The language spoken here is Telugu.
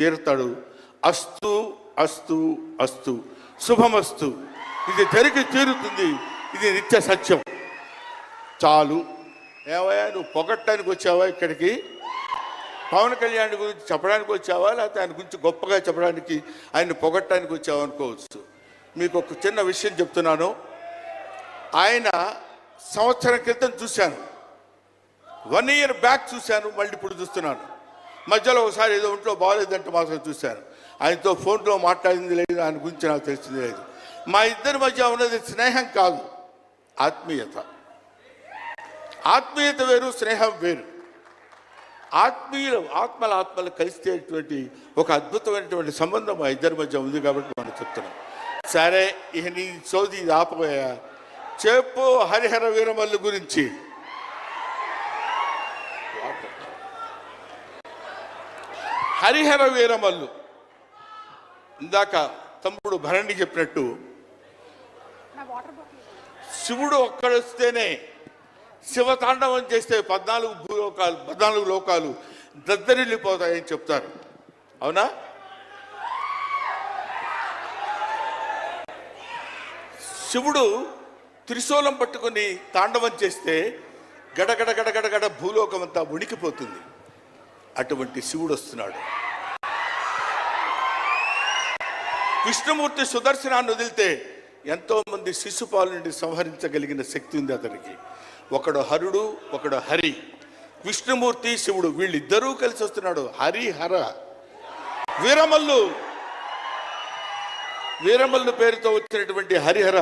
తీరుతాడు. అస్తు అస్తు అస్తు శుభమస్తు, ఇది జరిగి తీరుతుంది, ఇది నిత్య సత్యం. చాలు. ఏమయ్యా నువ్వు పొగట్టడానికి వచ్చావా ఇక్కడికి? పవన్ కళ్యాణ్ గురించి చెప్పడానికి వచ్చావా, లేకపోతే ఆయన గురించి గొప్పగా చెప్పడానికి, ఆయన్ని పొగట్టడానికి వచ్చావా అనుకోవచ్చు. మీకు ఒక చిన్న విషయం చెప్తున్నాను. ఆయన సంవత్సరం క్రితం చూశాను, 1 year బ్యాక్ చూశాను, మళ్ళీ ఇప్పుడు చూస్తున్నాను. మధ్యలో ఒకసారి ఏదో ఒంట్లో బాగోలేదంటే మాత్రం చూశాను. ఆయనతో ఫోన్లో మాట్లాడింది లేదు, ఆయన గురించి నాకు తెలిసింది లేదు. మా ఇద్దరి మధ్య ఉన్నది స్నేహం కాదు, ఆత్మీయత. ఆత్మీయత వేరు, స్నేహం వేరు. ఆత్మలు కలిసేటువంటి ఒక అద్భుతమైనటువంటి సంబంధం మా ఇద్దరి మధ్య ఉంది కాబట్టి మనం చెప్తున్నాం. సరే, ఇక నీ సోది ఇది ఆపబోయా. చెప్పు హరిహర వీరమల్లు గురించి. హరిహర వీరమల్లు ఇందాక తమ్ముడు భరణి చెప్పినట్టు, శివుడు ఒక్కడొస్తేనే, శివతాండవం చేస్తే 14 లోకాలు దద్దరిల్లిపోతాయని చెప్తారు. అవునా? శివుడు త్రిశూలం పట్టుకుని తాండవం చేస్తే గడగడ గడగడగడ భూలోకం అంతా వణికిపోతుంది. అటువంటి శివుడు వస్తున్నాడు. విష్ణుమూర్తి సుదర్శనాన్ని వదిలితే ఎంతో మంది శిశుపాలు నుండి సంహరించగలిగిన శక్తి ఉంది అతనికి. ఒకడు హరుడు, ఒకడు హరి. విష్ణుమూర్తి శివుడు వీళ్ళిద్దరూ కలిసి వస్తున్నాడు. హరిహర వీరమల్లు పేరుతో వచ్చినటువంటి హరిహర